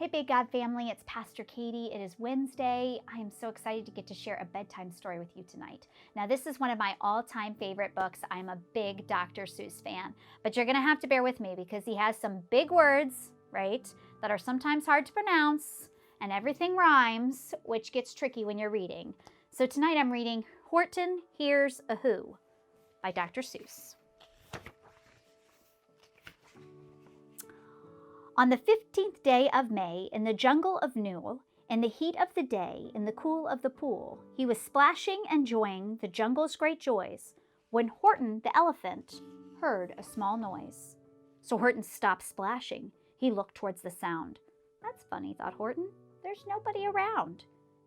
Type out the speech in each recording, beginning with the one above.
Hey Big God family, it's Pastor Katie. It is Wednesday. I am so excited to get to share a bedtime story with you tonight. Now this is one of my all-time favorite books. I'm a big Dr. Seuss fan, but you're gonna have to bear with me because he has some big words, right, that are sometimes hard to pronounce, and everything rhymes, which gets tricky when you're reading. So tonight I'm reading Horton Hears a Who by Dr. Seuss. On the 15th day of May, in the jungle of Newell, in the heat of the day, in the cool of the pool, he was splashing and enjoying the jungle's great joys, when Horton, the elephant, heard a small noise. So Horton stopped splashing. He looked towards the sound. That's funny, thought Horton. There's nobody around.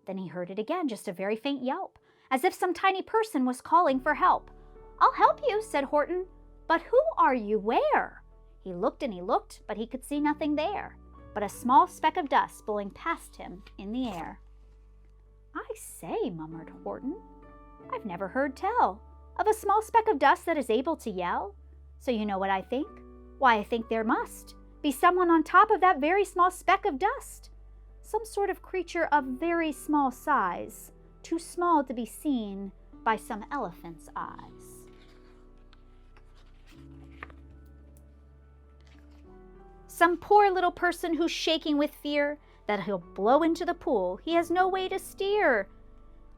Then he heard it again, just a very faint yelp, as if some tiny person was calling for help. I'll help you, said Horton. But who are you? Where? He looked and he looked, but he could see nothing there, but a small speck of dust blowing past him in the air. I say, murmured Horton, I've never heard tell of a small speck of dust that is able to yell. So you know what I think? Why, I think there must be someone on top of that very small speck of dust. Some sort of creature of very small size, too small to be seen by some elephant's eyes. Some poor little person who's shaking with fear that he'll blow into the pool. He has no way to steer.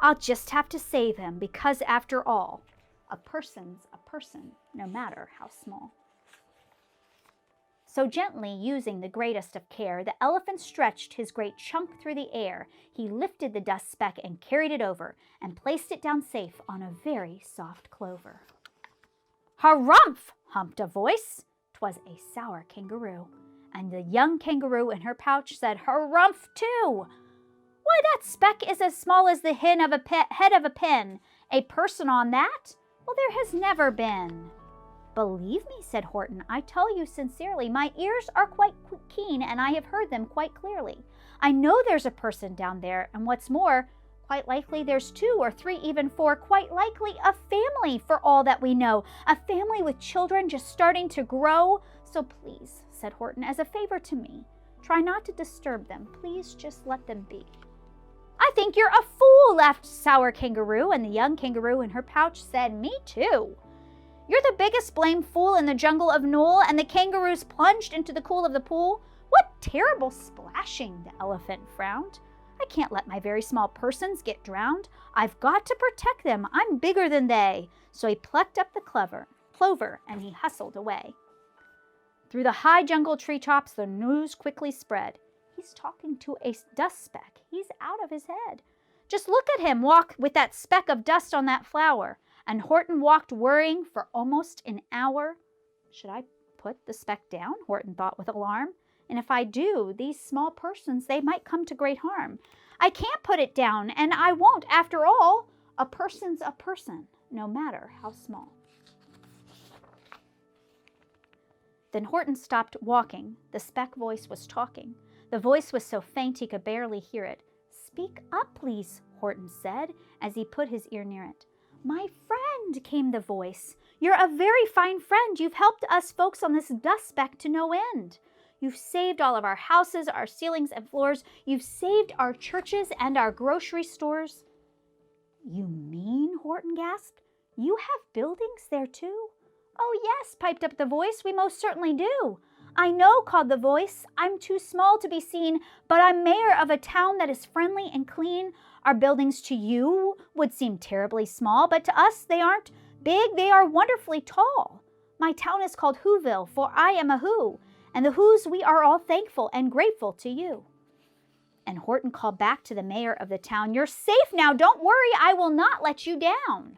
I'll just have to save him because, after all, a person's a person, no matter how small. So gently, using the greatest of care, the elephant stretched his great trunk through the air. He lifted the dust speck and carried it over and placed it down safe on a very soft clover. Harumph! Humped a voice. 'Twas a sour kangaroo. And the young kangaroo in her pouch said, Harumph too! Why, that speck is as small as the head of a pin. A person on that? Well, there has never been. Believe me, said Horton, I tell you sincerely, my ears are quite keen and I have heard them quite clearly. I know there's a person down there, and what's more, quite likely there's 2 or 3, even 4, quite likely a family for all that we know. A family with children just starting to grow. So please, said Horton, as a favor to me, try not to disturb them. Please just let them be. I think you're a fool, laughed Sour Kangaroo, and the young kangaroo in her pouch said, Me too. You're the biggest blamed fool in the jungle of Newell, and the kangaroos plunged into the cool of the pool. What terrible splashing, the elephant frowned. I can't let my very small persons get drowned. I've got to protect them. I'm bigger than they. So he plucked up the clover and he hustled away. Through the high jungle treetops, the news quickly spread. He's talking to a dust speck. He's out of his head. Just look at him walk with that speck of dust on that flower. And Horton walked worrying for almost an hour. Should I put the speck down? Horton thought with alarm. And if I do, these small persons, they might come to great harm. I can't put it down, and I won't. After all, a person's a person, no matter how small. Then Horton stopped walking. The speck voice was talking. The voice was so faint he could barely hear it. Speak up, please, Horton said, as he put his ear near it. My friend, came the voice. You're a very fine friend. You've helped us folks on this dust speck to no end. You've saved all of our houses, our ceilings and floors. You've saved our churches and our grocery stores. You mean, Horton gasped, you have buildings there too? Oh, yes, piped up the voice, we most certainly do. I know, called the voice, I'm too small to be seen, but I'm mayor of a town that is friendly and clean. Our buildings to you would seem terribly small, but to us they aren't big, they are wonderfully tall. My town is called Whoville, for I am a Who. And the Whos, we are all thankful and grateful to you. And Horton called back to the mayor of the town, You're safe now, don't worry, I will not let you down.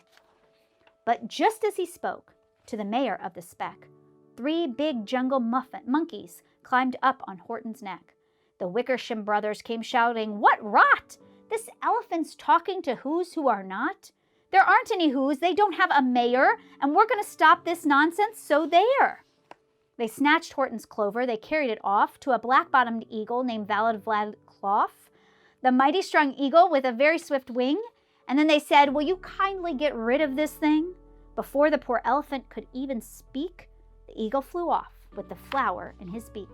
But just as he spoke to the mayor of the speck, 3 big jungle monkeys climbed up on Horton's neck. The Wickersham brothers came shouting, What rot! This elephant's talking to Whos who are not? There aren't any Whos, they don't have a mayor, and we're going to stop this nonsense, so there. They snatched Horton's clover, they carried it off to a black-bottomed eagle named Valid Vlad Cloth, the mighty strong eagle with a very swift wing, and then they said, Will you kindly get rid of this thing? Before the poor elephant could even speak, the eagle flew off with the flower in his beak.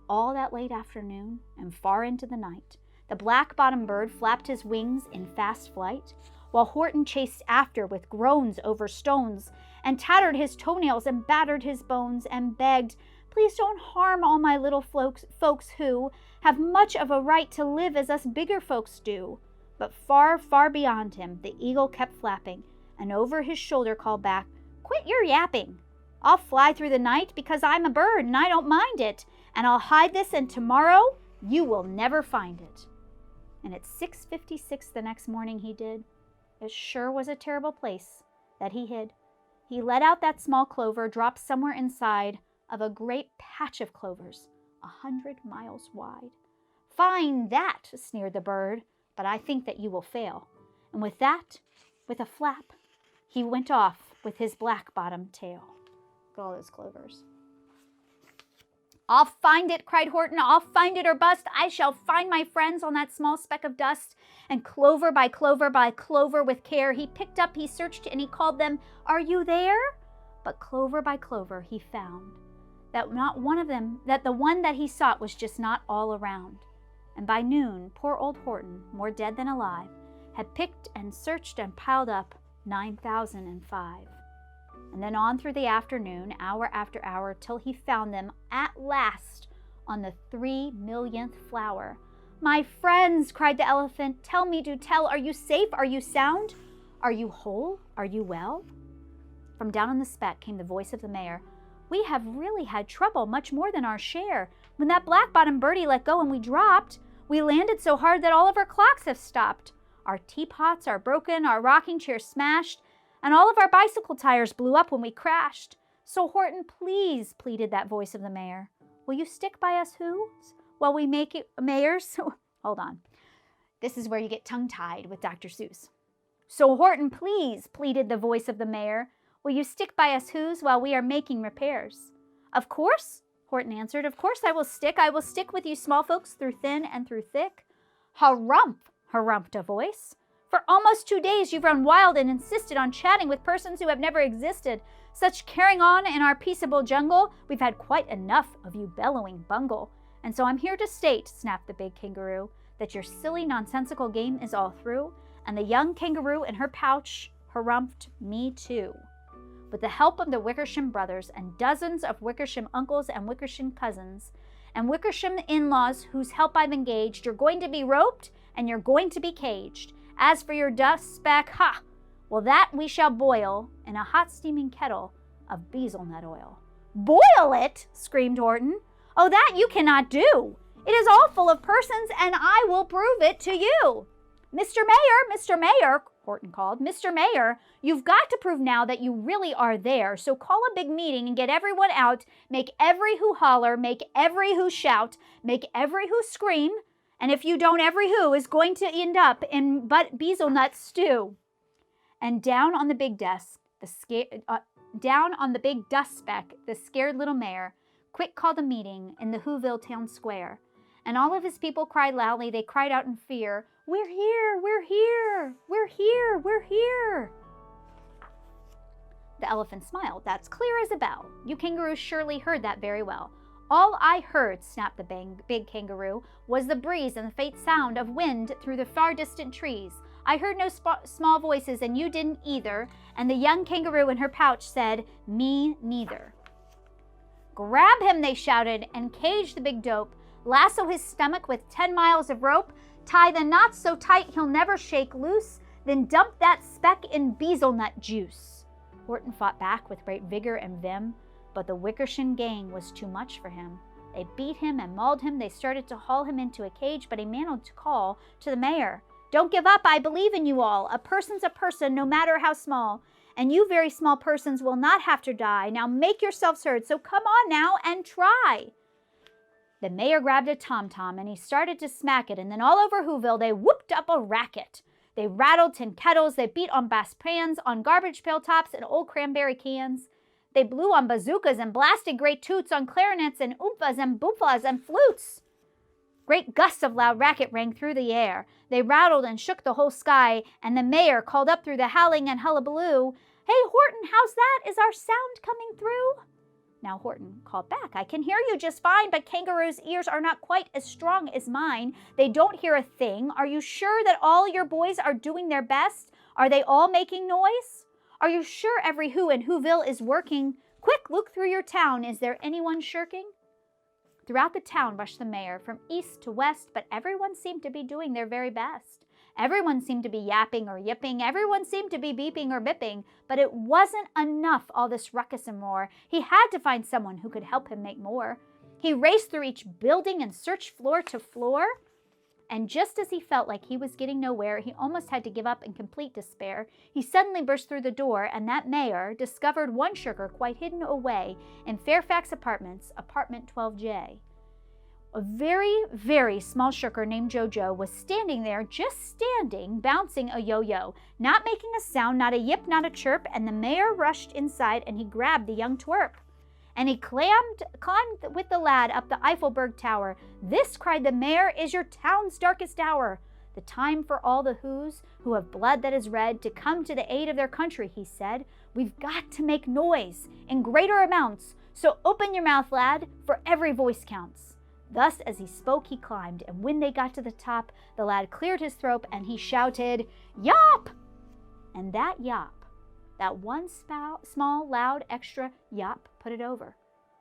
all that late afternoon and far into the night, the black-bottomed bird flapped his wings in fast flight, while Horton chased after with groans over stones, and tattered his toenails and battered his bones, and begged, "Please don't harm all my little folks who have much of a right to live as us bigger folks do." But far, far beyond him, the eagle kept flapping, and over his shoulder called back, "Quit your yapping. I'll fly through the night because I'm a bird and I don't mind it, and I'll hide this, and tomorrow you will never find it." And at 6:56 the next morning he did. It sure was a terrible place that he hid. He let out that small clover, dropped somewhere inside of a great patch of clovers, 100 miles wide. "Fine that," sneered the bird, "but I think that you will fail." And with that, with a flap, he went off with his black-bottomed tail. Look at all those clovers. "I'll find it," cried Horton. "I'll find it or bust. I shall find my friends on that small speck of dust." And clover by clover by clover with care he picked up, he searched, and he called them, "Are you there?" But clover by clover he found that not one of them, that the one that he sought was just not all around. And by noon, poor old Horton, more dead than alive, had picked and searched and piled up 9,005. And then on through the afternoon, hour after hour, till he found them at last on the 3,000,000th flower. "My friends," cried the elephant, "tell me, do tell, are you safe? Are you sound? Are you whole? Are you well?" From down on the speck came the voice of the mayor. "We have really had trouble, much more than our share. When that black-bottomed birdie let go and we dropped, we landed so hard that all of our clocks have stopped. Our teapots are broken, our rocking chairs smashed, and all of our bicycle tires blew up when we crashed. So Horton, please," pleaded that voice of the mayor, "will you stick by us who's while we make it mayors?" Hold on. This is where you get tongue-tied with Dr. Seuss. "So Horton, please," pleaded the voice of the mayor, "will you stick by us who's while we are making repairs?" "Of course," Horton answered. "Of course I will stick. I will stick with you small folks through thin and through thick." "Harump," harumped a voice. "For almost 2 days you've run wild and insisted on chatting with persons who have never existed. Such carrying on in our peaceable jungle, we've had quite enough of you bellowing bungle. And so I'm here to state," snapped the big kangaroo, "that your silly nonsensical game is all through." And the young kangaroo in her pouch harumphed me too. With the help of the Wickersham brothers and dozens of Wickersham uncles and Wickersham cousins and Wickersham in-laws whose help I've engaged, you're going to be roped and you're going to be caged. As for your dust speck, ha! Well, that we shall boil in a hot steaming kettle of bezelnut oil." "Boil it?" screamed Horton. "Oh, that you cannot do. It is all full of persons, and I will prove it to you." Mr. Mayor," Horton called, "Mr. Mayor, you've got to prove now that you really are there. So call a big meeting and get everyone out. Make every who holler, make every who shout, make every who scream. And if you don't, every who is going to end up in but bezelnut stew." And down on the big dust speck, the scared little mayor quick called a meeting in the Whoville town square. And all of his people cried loudly. They cried out in fear, "We're here, we're here, we're here, we're here." The elephant smiled. "That's clear as a bell. You kangaroos surely heard that very well." "All I heard," snapped the big kangaroo, "was the breeze and the faint sound of wind through the far distant trees. I heard no small voices, and you didn't either." And the young kangaroo in her pouch said, "Me neither." "Grab him," they shouted, "and cage the big dope. Lasso his stomach with 10 miles of rope. Tie the knots so tight he'll never shake loose. Then dump that speck in bezelnut juice." Horton fought back with great vigor and vim, but the Wickersham gang was too much for him. They beat him and mauled him. They started to haul him into a cage, but he managed to call to the mayor, "Don't give up. I believe in you all. A person's a person, no matter how small. And you very small persons will not have to die. Now make yourselves heard, so come on now and try." The mayor grabbed a tom-tom and he started to smack it, and then all over Whoville they whooped up a racket. They rattled tin kettles, they beat on brass pans, on garbage pail tops and old cranberry cans. They blew on bazookas and blasted great toots on clarinets and oompas and boofas and flutes. Great gusts of loud racket rang through the air. They rattled and shook the whole sky, and the mayor called up through the howling and hullabaloo, "Hey, Horton, how's that? Is our sound coming through?" Now Horton called back, I can hear you just fine, but Kangaroo's ears are not quite as strong as mine. They don't hear a thing. Are you sure that all your boys are doing their best? Are they all making noise? Are you sure every who in Whoville is working? Quick, look through your town. Is there anyone shirking? Throughout the town rushed the mayor, from east to west, but everyone seemed to be doing their very best. Everyone seemed to be yapping or yipping. Everyone seemed to be beeping or bipping. But it wasn't enough, all this ruckus and roar. He had to find someone who could help him make more. He raced through each building and searched floor to floor. And just as he felt like he was getting nowhere, he almost had to give up in complete despair. He suddenly burst through the door, and that mayor discovered one shirker quite hidden away in Fairfax Apartments, apartment 12J. A very, very small shirker named Jojo was standing there, just standing, bouncing a yo-yo, not making a sound, not a yip, not a chirp, and the mayor rushed inside and he grabbed the young twerp. And he climbed with the lad up the Eiffelberg Tower. This, cried the mayor, is your town's darkest hour. The time for all the who's who have blood that is red to come to the aid of their country, he said. We've got to make noise in greater amounts, so open your mouth, lad, for every voice counts. Thus, as he spoke, he climbed, and when they got to the top, the lad cleared his throat, and he shouted, Yop! And that yop, that one small, loud, extra yop, put it over.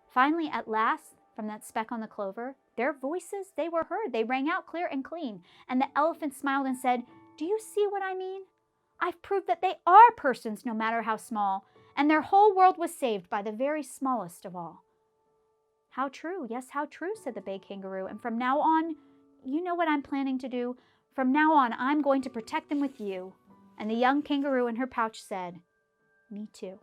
Finally, at last, from that speck on the clover, their voices, they were heard. They rang out clear and clean, and the elephant smiled and said, Do you see what I mean? I've proved that they are persons, no matter how small, and their whole world was saved by the very smallest of all. How true, yes, how true, said the big kangaroo. And from now on, you know what I'm planning to do. From now on, I'm going to protect them with you. And the young kangaroo in her pouch said, Me too.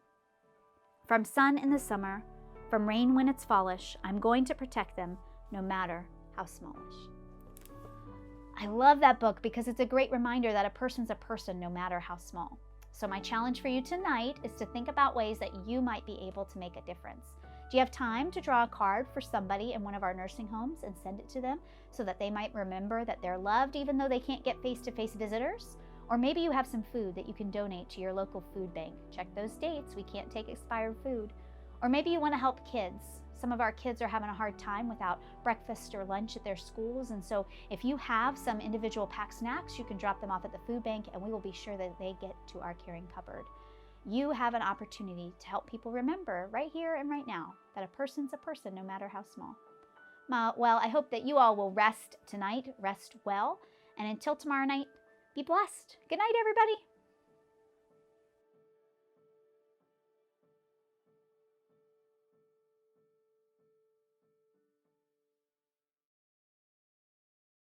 From sun in the summer, from rain when it's fallish, I'm going to protect them, no matter how smallish. I love that book because it's a great reminder that a person's a person, no matter how small. So my challenge for you tonight is to think about ways that you might be able to make a difference. Do you have time to draw a card for somebody in one of our nursing homes and send it to them so that they might remember that they're loved even though they can't get face-to-face visitors? Or maybe you have some food that you can donate to your local food bank. Check those dates. We can't take expired food. Or maybe you want to help kids. Some of our kids are having a hard time without breakfast or lunch at their schools. And so if you have some individual packed snacks, you can drop them off at the food bank and we will be sure that they get to our caring cupboard. You have an opportunity to help people remember right here and right now that a person's a person, no matter how small. Well, I hope that you all will rest tonight, rest well, and until tomorrow night, be blessed. Good night, everybody.